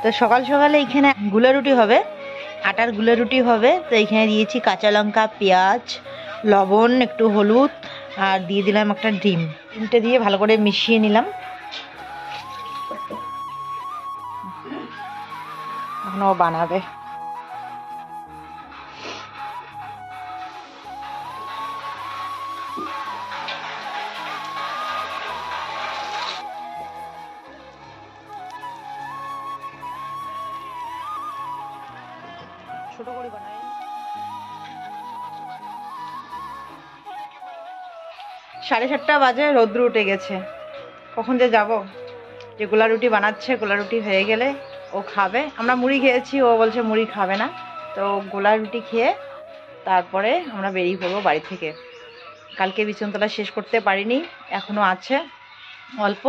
তো সকাল সকালে এইখানে গুলে রুটি হবে, আটার গুলে রুটি হবে। তো এইখানে দিয়েছি কাঁচা লঙ্কা, পেঁয়াজ, লবণ, একটু হলুদ আর দিয়ে দিলাম একটা ডিমটা দিয়ে ভালো করে মিশিয়ে নিলাম। এখন ও বানাবে। ছোট করে বানাই। 7:30 বাজে, রৌদ্র উঠে গেছে। কখন যে যাব, যে গোলা রুটি বানাচ্ছে, গোলা রুটি হয়ে গেলে ও খাবে। আমরা মুড়ি খেয়েছি, ও বলছে মুড়ি খাবে না। তো গোলা রুটি খেয়ে তারপরে আমরা বেরিয়ে পড়বো বাড়ি থেকে। কালকে বিছনতলা শেষ করতে পারিনি, এখনও আছে অল্প।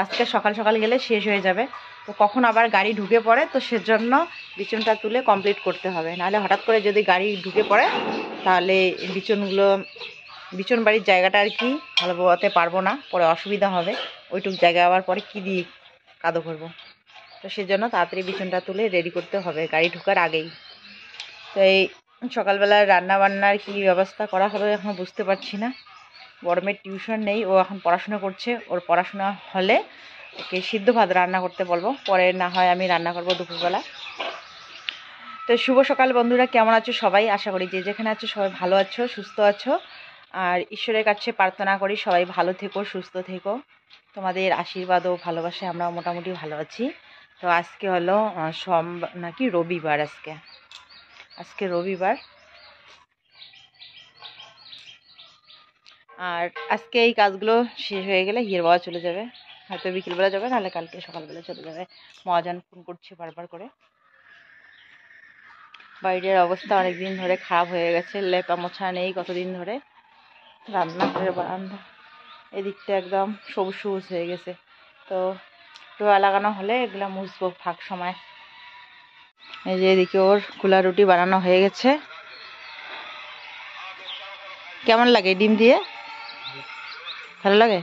আজকে সকাল সকাল গেলে শেষ হয়ে যাবে। তো কখন আবার গাড়ি ঢুকে পড়ে, তো সেজন্য বিছনটা তুলে কমপ্লিট করতে হবে। নাহলে হঠাৎ করে যদি গাড়ি ঢুকে পড়ে তাহলে বিছন বাড়ির জায়গাটা আর কি ভালো বোয়াতে পারবো না, পরে অসুবিধা হবে। ওইটুক জায়গা আবার পরে কী দিয়ে কাদো করবো। তো সেজন্য তাড়াতাড়ি বিছনটা তুলে রেডি করতে হবে গাড়ি ঢোকার আগেই। তো এই সকালবেলায় রান্না বান্নার কী ব্যবস্থা করা হবে এখন বুঝতে পারছি না। বড় মেয়ের টিউশন নেই, ও এখন পড়াশোনা করছে। ওর পড়াশোনা হলে ওকে সিদ্ধ ভাত রান্না করতে বলবো, পরে না হয় আমি রান্না করবো দুপুরবেলা। তো শুভ সকাল বন্ধুরা, কেমন আছো সবাই? আশা করি যে যেখানে আছো সবাই ভালো আছো, সুস্থ আছো। আর ঈশ্বরের কাছে প্রার্থনা করি সবাই ভালো থেকো, সুস্থ থেকো। তোমাদের আশীর্বাদ ও ভালোবাসায় আমরা মোটামুটি ভালো আছি। তো আজকে হলো রবিবার। আজকে রবিবার। আর আজকে এই কাজগুলো শেষ হয়ে গেলে হিয়ের বাবা চলে যাবে, হয়তো বিকেলবেলা যাবে, নাহলে কালকে সকালবেলা চলে যাবে। মহাজন ফোন করছে বারবার করে। বাইরের অবস্থা অনেক দিন ধরে খারাপ হয়ে গেছে, লেপা মোছা নেই কতদিন ধরে। রান্নাঘরের বারান্দা এদিকটা একদম সবুজ সবুজ হয়ে গেছে। তো টোয়া লাগানো হলে এগুলা মুছবো ফাঁক সময়। এই যে এদিকে ওর গোলা রুটি বানানো হয়ে গেছে। কেমন লাগে ডিম দিয়ে? ভালো লাগে?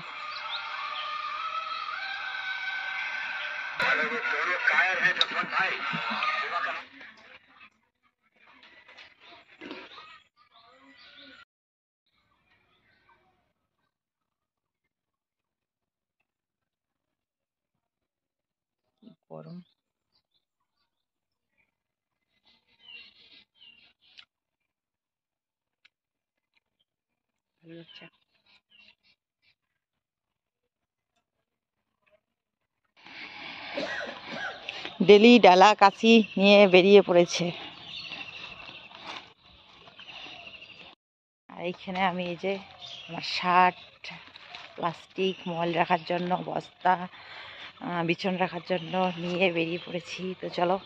গরম। ভালো লাগছে। ডেলি ডালা কাঁচি নিয়ে বেরিয়ে পড়েছে। আর এইখানে আমি এই যে আমার শার্ট, প্লাস্টিক, মল রাখার জন্য বস্তা, বিছন রাখার জন্য নিয়ে বেরিয়ে পড়েছি। তো চলো।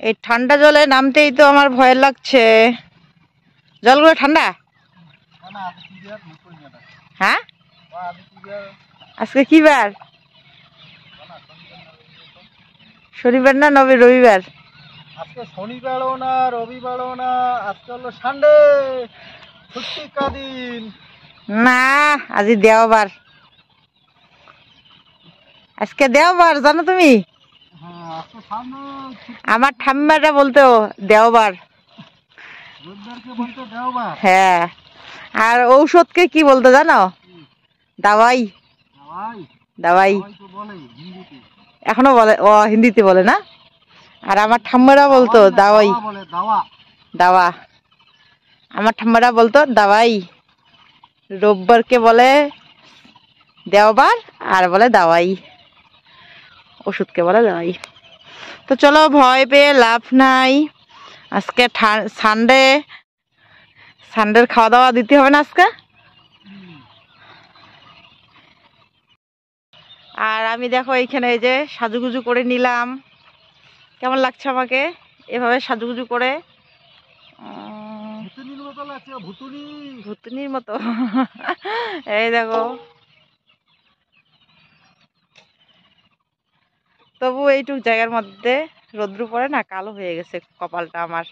এই ঠান্ডা জলে নামতেই তো আমার ভয় লাগছে। জলগুলো ঠান্ডা? হ্যাঁ, আজকে কি বার? শনিবার না রবিবার? আজকে শনিবারও না, রবিবারও না, আজকে হলো সানডে, ছুটি কাদিন। না, আজি দেওবার। আজকে দেওবার, জানো তুমি? আমার ঠাম্মাটা বলতো দেওবার। হ্যাঁ, আর ঔষধকে কি বলতো জানো? দাওয়াই। দাওয়াই এখনো বলে, ও হিন্দিতে বলে না। আর আমার ঠাম্মারা বলতো দাওয়াই। দাওয়া। আমার ঠাম্মারা বলতো দাওয়াই। রোববারকে বলে দেওবার, আর বলে দাওয়াই। ওষুধকে বলে দাওয়াই। তো চলো, ভয় পেয়ে লাভ নাই। আজকে সানডে, সানডের খাওয়া দাওয়া দিতে হবে না আজকে। আর আমি দেখো এইখানে এই যে সাজুগুজু করে নিলাম। কেমন লাগছে আমাকে এভাবে সাজুগুজু করে? ভুতুনির মতো। এই দেখো, তবু এইটুক জায়গার মধ্যে রৌদ্র পড়ে না, কালো হয়ে গেছে কপালটা আমার।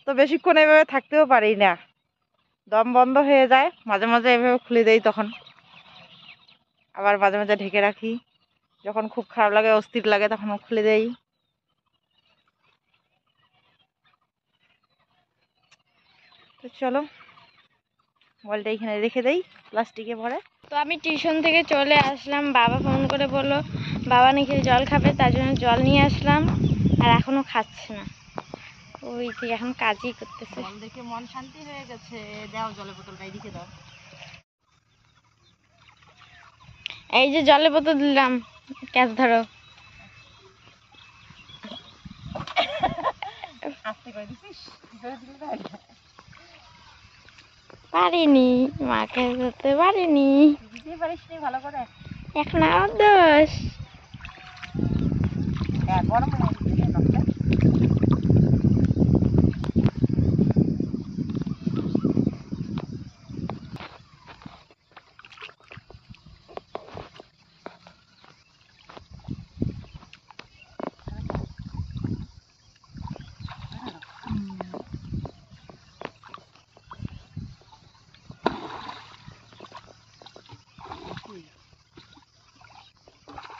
তো বেশিক্ষণ এভাবে থাকতেও পারি না, দম বন্ধ হয়ে যায়। মাঝে মাঝে এভাবে খুলে দেই, তখন আবার মাঝে মাঝে ঢেকে রাখি। যখন খুব খারাপ লাগে, অস্থির লাগে, তখন খুলে দেই। তো চলো মোবাইলটা এখানে রেখে দেই প্লাস্টিকে ভরে। তো আমি টিউশন থেকে চলে আসলাম, বাবা ফোন করে বললো বাবা নাকি জল খাবে, তার জন্য জল নিয়ে আসলাম। আর এখনো খাচ্ছে না, ওই যে এখন কাজই করতেছে। জল দেখে মন শান্তি হয়ে গেছে। দাও জলের বোতলটা এদিকে দাও। এই যে জলের বোতল দিলাম, ক্যাচ ধরো। আস্তে করে দিছিস? পারিনি, মাকে ধরতে পারিনি। দিতে পারিস নি ভালো করে? এখন আমার দোষ। হ্যাঁ, গরম হয়ে গেছে নখটা।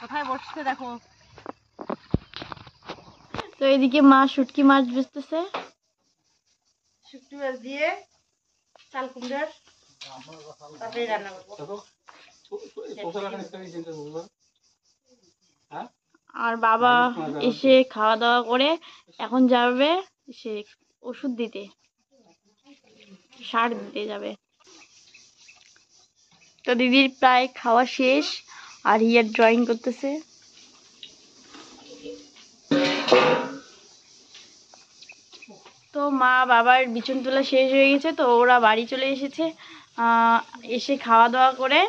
কোথায় বসছে দেখো। তো এদিকে মা শুটকি মাছ বেচতেছে। শুক্তি মাছ দিয়ে চাল কুমড়ার তরকারি রান্না করবো। আর বাবা এসে খাওয়া দাওয়া করে এখন যাবে সে ওষুধ দিতে, সার দিতে যাবে। তো দিদির প্রায় খাওয়া শেষ, আর হিয়ার ড্রয়িং করতেছে। তো মা বাবার বিছন তোলা শেষ হয়ে গেছে, তো ওরা বাড়ি চলে এসেছে। এসে খাওয়া দাওয়া করে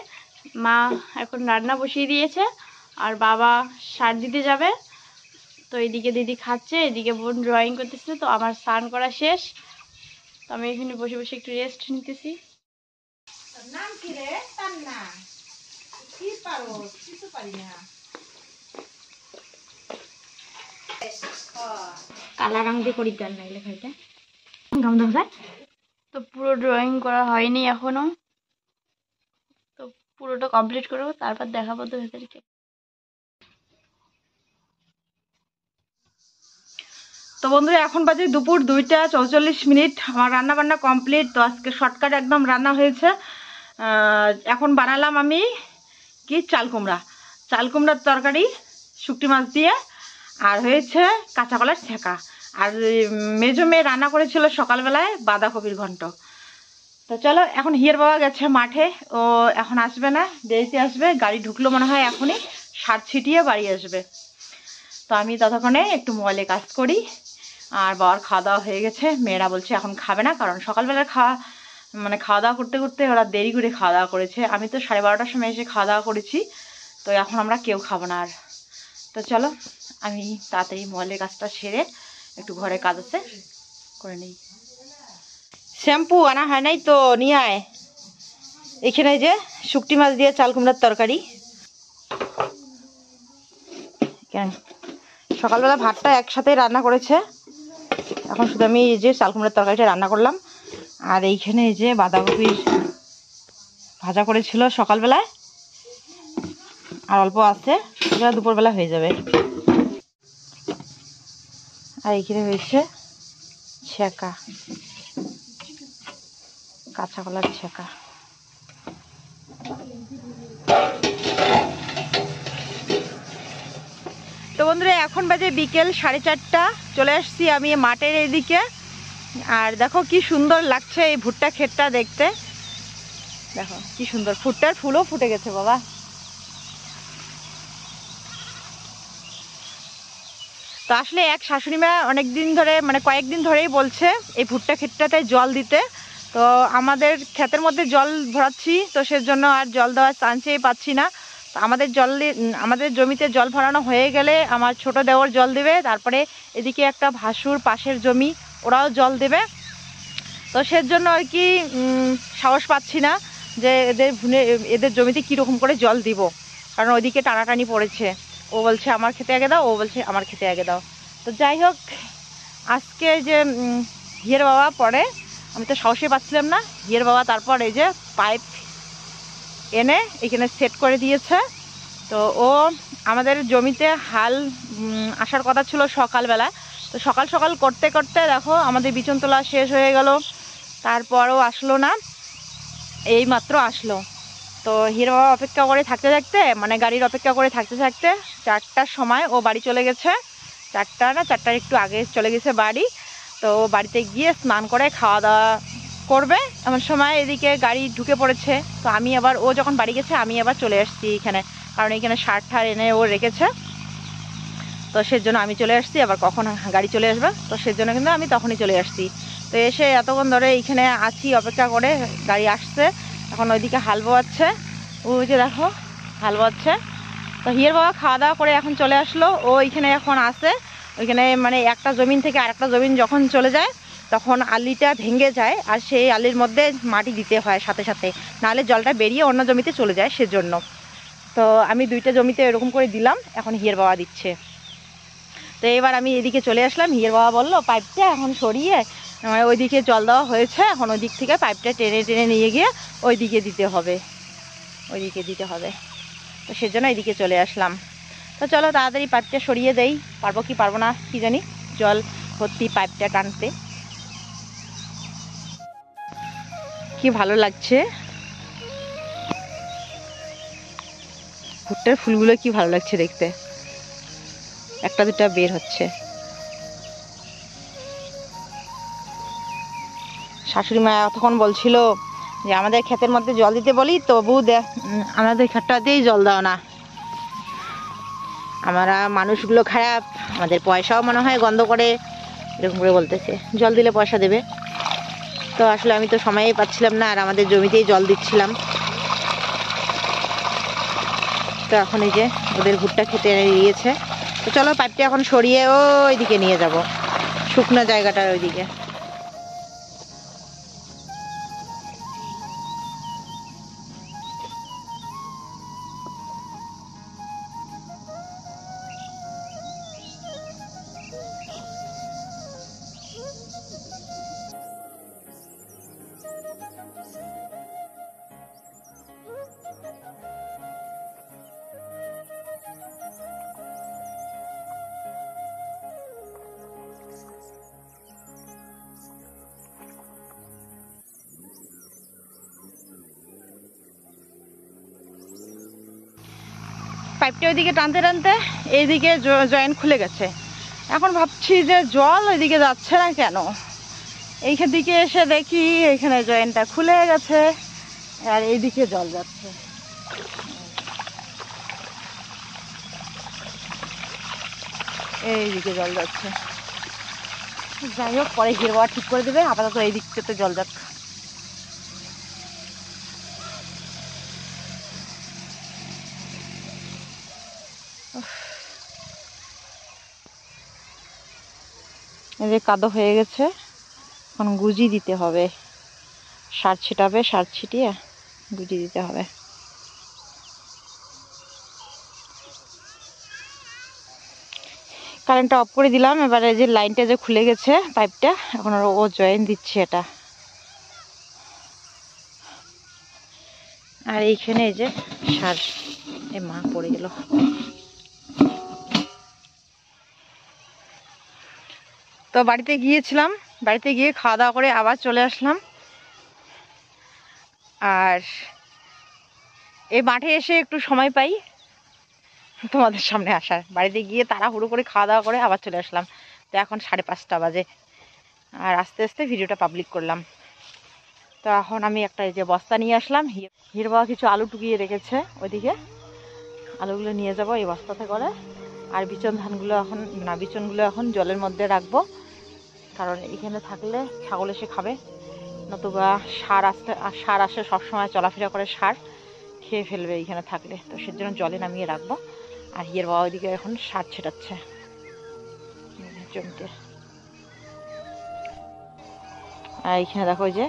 মা এখন রান্না বসিয়ে দিয়েছে, আর বাবা সার দিতে যাবে। তো এদিকে দিদি খাচ্ছে, এদিকে বোন ড্রয়িং করতেছে। তো আমার স্নান করা শেষ, তো আমি এখানে বসে বসে একটু রেস্ট নিতেছি। নাম কি রে? তান্না। কি পারো? কিছু পারি না। কালা রং দিয়ে করি তার নাইলে খাইতে গাম দাম যায়। তো পুরো ড্রয়িং করা হয়নি এখনো, তো পুরোটা কমপ্লিট করবো, তারপর দেখাবো তো ভেতরকে। তো বন্ধুরা, এখন বাজে দুপুর 2টা 44 মিনিট। আমার রান্না বান্না কমপ্লিট। তো আজকে শর্টকাট একদম রান্না হয়েছে। এখন বানালাম আমি কি চাল কুমড়ার তরকারি শুকটি মাছ দিয়ে, আর হয়েছে কাঁচা কলার ছেঁকা। আর মেজো মেয়ে রান্না করেছিল সকালবেলায় বাঁধাকপির ঘন্ট। তো চলো, এখন হিয়ার বাবা গেছে মাঠে, ও এখন আসবে না, দেরিতে আসবে। গাড়ি ঢুকলো মনে হয় এখনই, সার ছিটিয়ে বাড়ি আসবে। তো আমি ততক্ষণে একটু মোবাইলে কাজ করি। আর বাবার খাওয়া দাওয়া হয়ে গেছে। মেয়েরা বলছে এখন খাবে না, কারণ সকালবেলা খাওয়া দাওয়া করতে করতে ওরা দেরি করে খাওয়া দাওয়া করেছে। আমি তো 12:30টার সময় এসে খাওয়া দাওয়া করেছি। তো এখন আমরা কেউ খাবো না আর। তো চলো, আমি তাড়াতাড়ি মোবাইলের কাজটা সেরে একটু ঘরে কাজ আছে করে নিই। শ্যাম্পু আনা হয় নাই তো, নিয়ে আয়। এখানে যে শুকটি মাছ দিয়ে চাল কুমড়ার তরকারি। কেন সকালবেলা ভাতটা একসাথে রান্না করেছে, এখন শুধু আমি এই যে চাল কুমড়ার তরকারিটা রান্না করলাম। আর এইখানে এই যে বাঁধাকপির ভাজা করেছিল সকালবেলায়, আর অল্প আছে, সেটা দুপুরবেলা হয়ে যাবে। আর এইখানে হয়েছে ছেঁকা, কাঁচা কলার ছেঁকা। তো বন্ধুরা, এখন বাজে বিকেল 4:30। চলে আসছি আমি মাঠের এদিকে। আর দেখো কি সুন্দর লাগছে এই ভুট্টা ক্ষেতটা দেখতে। দেখো কি সুন্দর, ভুট্টার ফুলও ফুটে গেছে বাবা। তো আসলে এক শাশুড়ি মা অনেকদিন ধরে, মানে কয়েকদিন ধরেই বলছে এই ভুট্টা ক্ষেতটাতে জল দিতে। তো আমাদের ক্ষেতের মধ্যে জল ভরাচ্ছি, তো সেজন্য আর জল দেওয়ার চান্সই পাচ্ছি না। তো আমাদের জমিতে জল ভরানো হয়ে গেলে আমার ছোট দেওর জল দেবে, তারপরে এদিকে একটা ভাসুর পাশের জমি, ওরাও জল দেবে। তো সেজন্য আর কি সাহস পাচ্ছি না যে এদের জমিতে কীরকম করে জল দিব, কারণ ওইদিকে টানাটানি পড়েছে। ও বলছে আমার খেতে আগে দাও, ও বলছে আমার খেতে আগে দাও। তো যাই হোক, আজকে যে হিয়ের বাবা পরে, আমি তো সাহসে পাচ্ছিলাম না, হিয়ের বাবা তারপর এই যে পাইপ এনে এখানে সেট করে দিয়েছে। তো ও আমাদের জমিতে হাল আসার কথা ছিল সকালবেলা, তো সকাল সকাল করতে করতে দেখো আমাদের বিচন তোলা শেষ হয়ে গেল, তারপরও আসলো না, এই মাত্র আসলো। তো হিয়ের বাবা অপেক্ষা করে থাকতে থাকতে, মানে গাড়ির অপেক্ষা করে থাকতে থাকতে 4টার সময় ও বাড়ি চলে গেছে। 4টা না 4টার একটু আগে চলে গেছে বাড়ি। তো ও বাড়িতে গিয়ে স্নান করে খাওয়া দাওয়া করবে, এমন সময় এদিকে গাড়ি ঢুকে পড়েছে। তো আমি আবার, ও যখন বাড়ি গেছে আমি আবার চলে আসছি এখানে, কারণ এখানে সার ঠার এনে ও রেখেছে। তো সেজন্য আমি চলে আসছি, আবার কখন গাড়ি চলে আসবে, তো সেজন্য কিন্তু আমি তখনই চলে আসছি। তো এসে এতক্ষণ ধরে এইখানে আছি অপেক্ষা করে, গাড়ি আসছে, এখন ওইদিকে হাল বোয়াচ্ছে, ওই যে দেখো হাল বোয়াচ্ছে। তো হিয়ের বাবা খাওয়া দাওয়া করে এখন চলে আসলো, ও এইখানে এখন আসে। ওইখানে মানে একটা জমিন থেকে আরেকটা জমিন যখন চলে যায় তখন আলিটা ভেঙে যায়, আর সেই আলির মধ্যে মাটি দিতে হয় সাথে সাথে, নাহলে জলটা বেরিয়ে অন্য জমিতে চলে যায়, সেজন্য। তো আমি 2টা জমিতে এরকম করে দিলাম, এখন হিয়ের বাবা দিচ্ছে। তো এবার আমি এদিকে চলে আসলাম, হিয়ের বাবা বললো পাইপটা এখন সরিয়ে ওইদিকে জল দেওয়া হয়েছে, এখন ওই দিক থেকে পাইপটা টেনে টেনে নিয়ে গিয়ে ওইদিকে দিতে হবে, ওইদিকে দিতে হবে। তো সেজন্য এইদিকে চলে আসলাম। তো চলো তাড়াতাড়ি পাইপটা সরিয়ে দেই, পারবো কি পারবো না কি জানি, জল ভর্তি পাইপটা টানতে। কি ভালো লাগছে, ভুট্টার ফুলগুলো কি ভালো লাগছে দেখতে, একটা দুটা বের হচ্ছে। শাশুড়ি মা তখন বলছিল যে আমাদের ক্ষেতের মধ্যে জল দিতে বলি, তবু আমাদের ক্ষেতটাতেই জল দাও না, আমরা মানুষগুলো খারাপ, আমাদের পয়সাও মনে হয় গন্ধ করে, এরকম করে বলতেছে, জল দিলে পয়সা দেবে। তো আসলে আমি তো সময়ই পাচ্ছিলাম না, আর আমাদের জমিতেই জল দিচ্ছিলাম। তো এখন এই যে ওদের ভুট্টা খেতে দিয়েছে। তো চলো পাইপটা এখন সরিয়ে ওইদিকে নিয়ে যাব, শুকনো জায়গাটার ওইদিকে। পাইপটা ওইদিকে টানতে টানতে এইদিকে জয়েন্ট খুলে গেছে। এখন ভাবছি যে জল ওইদিকে যাচ্ছে না কেন, এইখান দিকে এসে দেখি এখানে জয়েন্টটা খুলে গেছে, আর এইদিকে জল যাচ্ছে। এইদিকে জল যাচ্ছে, যাই হোক পরে হিয়ের বাবা ঠিক করে দেবে, আপাতত এই দিকটাতে জল যাক। এই যে কাদো হয়ে গেছে, এখন গুজি দিতে হবে, সার ছিটাবে, সার ছিটিয়ে গুজি দিতে হবে। কারেন্টটা অফ করে দিলাম, এবারে যে লাইনটা যে খুলে গেছে পাইপটা, এখন ও জয়েন দিচ্ছে এটা। আর এইখানে এই যে সার, এ মা পড়ে গেল। তো বাড়িতে গিয়েছিলাম, বাড়িতে গিয়ে খাওয়া দাওয়া করে আবার চলে আসলাম। আর এই মাঠে এসে একটু সময় পাই তোমাদের সামনে আসার, বাড়িতে গিয়ে তাড়াহুড়ো করে খাওয়া দাওয়া করে আবার চলে আসলাম। তো এখন 5:30 বাজে, আর আস্তে আস্তে ভিডিওটা পাবলিক করলাম। তো এখন আমি একটা এই যে বস্তা নিয়ে আসলাম, হিয়ের বাবা কিছু আলু টুকিয়ে রেখেছে ওইদিকে, আলুগুলো নিয়ে যাব এই বস্তাতে করে। আর বিচন ধানগুলো এখন না, বিচনগুলো এখন জলের মধ্যে রাখবো, কারণ এখানে থাকলে ছাগল এসে খাবে, নতুবা সার আসে সবসময় চলাফেরা করে, সার খেয়ে ফেলবে এইখানে থাকলে। তো সেজন্য জলে নামিয়ে রাখবো। আর হিয়ের বাবা ওইদিকে এখন সার ছেটাচ্ছে জমিতে। আর এইখানে দেখো যে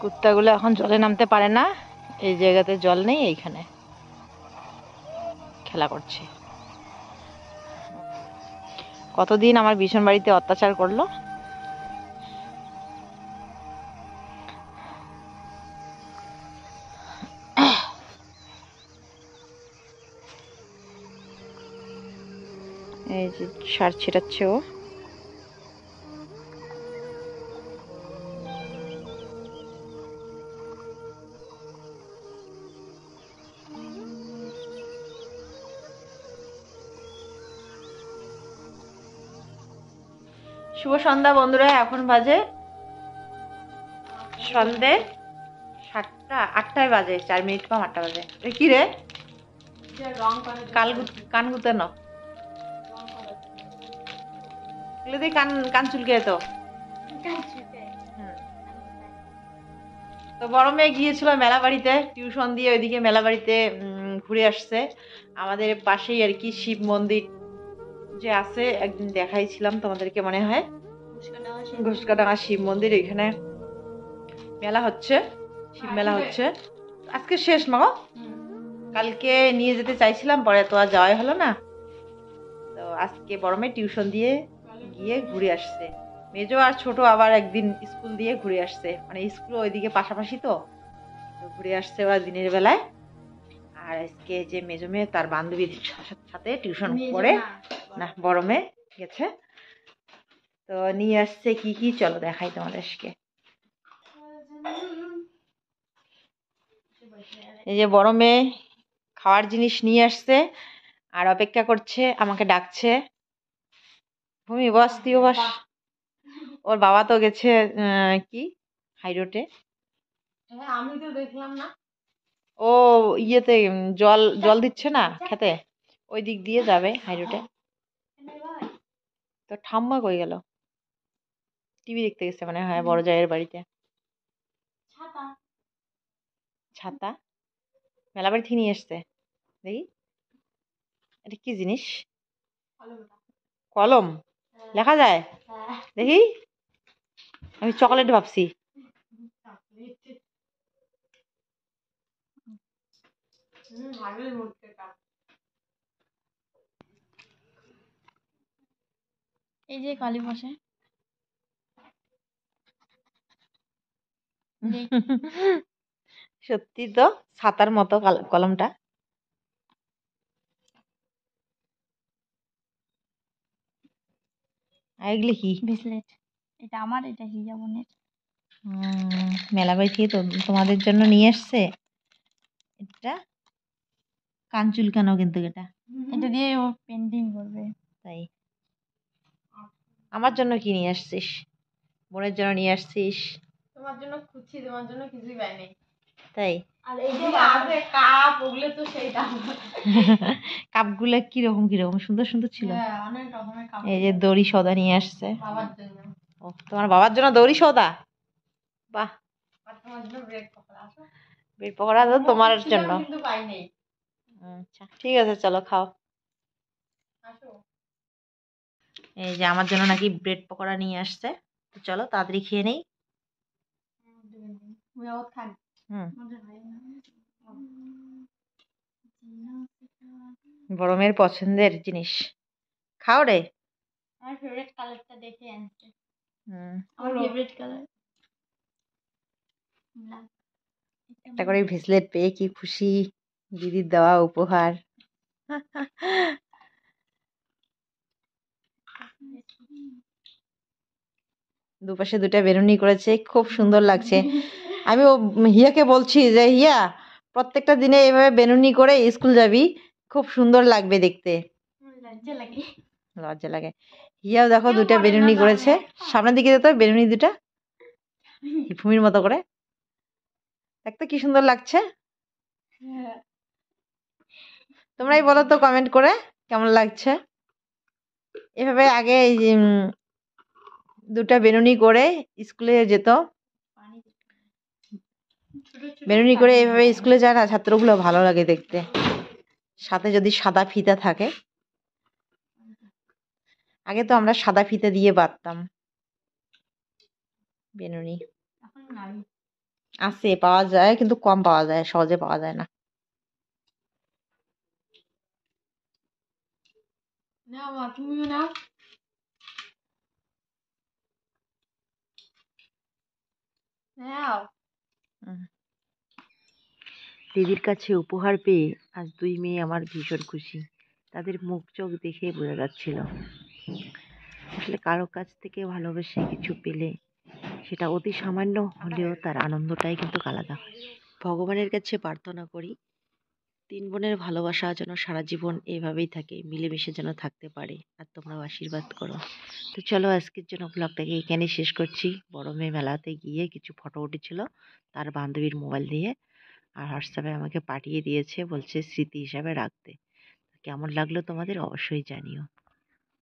কুত্তাগুলো এখন জলে নামতে পারে না, এই জায়গাতে জল নেই, এইখানে খেলা করছে। কতদিন আমার ভীষণ বাড়িতে অত্যাচার করলো। এই যে সার ছিটাচ্ছে ও। শুভ সন্ধ্যা বন্ধুরা, এখন বাজে সন্ধে 7টা 8টায় বাজে, 4 মিনিট কম 8টা বাজে। কি রে কান গুতে ন কান কান চুলকে তো। তো বড় মেয়ে গিয়েছিল মেলা বাড়িতে, টিউশন দিয়ে ওইদিকে মেলা বাড়িতে ঘুরে আসছে। আমাদের পাশেই আর কি শিব মন্দির যে আছে, একদিন দেখাইছিলাম তোমাদেরকে মনে হয়, ঘোষকাডাঙ্গা শিব মন্দির। এখানে মেলা হচ্ছে, শিব মেলা হচ্ছে। আজকে শেষ মা গো, কালকে নিয়ে যেতে চাইছিলাম, পরে তো আর যাওয়াই হলো না। তো আজকে বড় মেয়ে টিউশন দিয়ে গিয়ে ঘুরে আসছে। মেজো আর ছোট আবার একদিন স্কুল দিয়ে ঘুরে আসছে, মানে স্কুল ওইদিকে পাশাপাশি তো ঘুরে আসছে ওরা দিনের বেলায়। আর আজকে যে মেজো মেয়ে তার বান্ধবীর সাথে টিউশন করে, না বড় মেয়ে গেছে, তো নিয়ে আসছে কি কি, চলো দেখাই তোমাদেরকে। এই যে বড় মেয়ে খাওয়ার জিনিস নিয়ে আসছে আর অপেক্ষা করছে, আমাকে ডাকছে। ভূমি বস, তুইও বস। ওর বাবা তো গেছে কি হাইরোডে, আমি তো দেখলাম না। ও ইয়েতে জল জল দিচ্ছে না খেতে, ওই দিক দিয়ে যাবে হাইরোডে। তো ঠাম্মা কই গেল? টিভি দেখতে গেছে মানে হয় বড় জায়ের বাড়িতে। ছাতা মেলা বাড়ি থেকে নিয়ে এসছে, দেখি এটা কি জিনিস? কলম লেখা যায়, দেখি। আমি চকলেট ভাবছি। এই যে কালী বসে সত্যি তো ছাতার মতো কলমটা। আর এগুলি কি? ব্রেসলেট। এটা আমার, এটা হিজা বোনের। মেলা বাড়ি থেকে তো তোমাদের জন্য নিয়ে এসছে। এটা কান চুলকানো, কিন্তু এটা এটা দিয়ে ও পেন্টিং করবে। তাই আমার জন্য কি নিয়ে আসছিস? বোনের জন্য নিয়ে আসছিস? তোমার জন্য খুঁজছি, তোমার জন্য কিছুই পাইনি। তাই আর এই যে আছে কাপ, ওগুলো তো সেই দাম। কাপগুলো কিরকম কিরকম সুন্দর সুন্দর ছিল। হ্যাঁ, অনেক রকমের কাপ। এই যে দড়ি সদা নিয়ে আসছে বাবার জন্য। ও, তোমার বাবার জন্য দড়ি সদা। বাহ, আর তোমার জন্য ব্রেড পকোড়া। আসো। ব্রেড পকোড়া তো তোমার জন্য। কিন্তু পাইনি। আচ্ছা ঠিক আছে, চলো খাও। আসো। এই যে আমার জন্য নাকি ব্রেড পকোড়া নিয়ে আসছে, তো চলো তাড়াতাড়ি খেয়ে নেই। বড় মেয়ের পছন্দের জিনিস খাও রে। আমার ফেভারিট কালারটা দেখে আনছে। হুম, আমার ফেভারিট কালার ব্ল্যাক। একটা করে ভেসলেট পেয়ে কি খুশি, দিদির দেওয়া উপহার। দুপাশে দুটা বেলুনি করেছে, খুব সুন্দর লাগছে। আমি ও হিয়াকে বলছি যে হিয়া, প্রত্যেকটা দিনে এভাবে বেলুনি করে স্কুল যাবি, খুব সুন্দর লাগবে দেখতে। লজ্জা লাগে। লজ্জা লাগে। হিয়াও দেখো দুটা বেলুনি করেছে, সামনের দিকে যেত বেলুনি দুটা ভূমির মতো করে, দেখতে কি সুন্দর লাগছে। তোমরাই বলো তো কমেন্ট করে কেমন লাগছে। এভাবে আগে দুটা বেলুনি করে স্কুলে যেত, বেলুনি করে এভাবে স্কুলে যায় না, ছাত্রগুলো ভালো লাগে দেখতে, সাথে যদি সাদা ফিতা থাকে। আগে তো আমরা সাদা ফিতা দিয়ে বাঁধতাম বেলুনি। আছে, পাওয়া যায় কিন্তু কম পাওয়া যায়, সহজে পাওয়া যায় না। নাও মা, তুমিও নাও। দিদির কাছে উপহার পেয়ে আজ দুই মেয়ে আমার ভীষণ খুশি। তাদের মুখ চোখ দেখে বোঝা যাচ্ছিল আসলে কারো কাছ থেকে ভালোবেসে কিছু পেলে সেটা অতি সামান্য হলেও তার আনন্দটাই কিন্তু আলাদা। ভগবানের কাছে প্রার্থনা করি তিন বোনের ভালোবাসা যেন সারা জীবন এভাবেই থাকে, মিলেমিশে যেন থাকতে পারে। আর তোমরাও আশীর্বাদ করো। তো চলো আজকের জন্য ব্লগটাকে এখানেই শেষ করছি। বড় মেয়ে মেলাতে গিয়ে কিছু ফটো উঠেছিল তার বান্ধবীর মোবাইল দিয়ে, আর হোয়াটসঅ্যাপে আমাকে পাঠিয়ে দিয়েছে, বলছে স্মৃতি হিসাবে রাখতে। কেমন লাগলো তোমাদের অবশ্যই জানিও।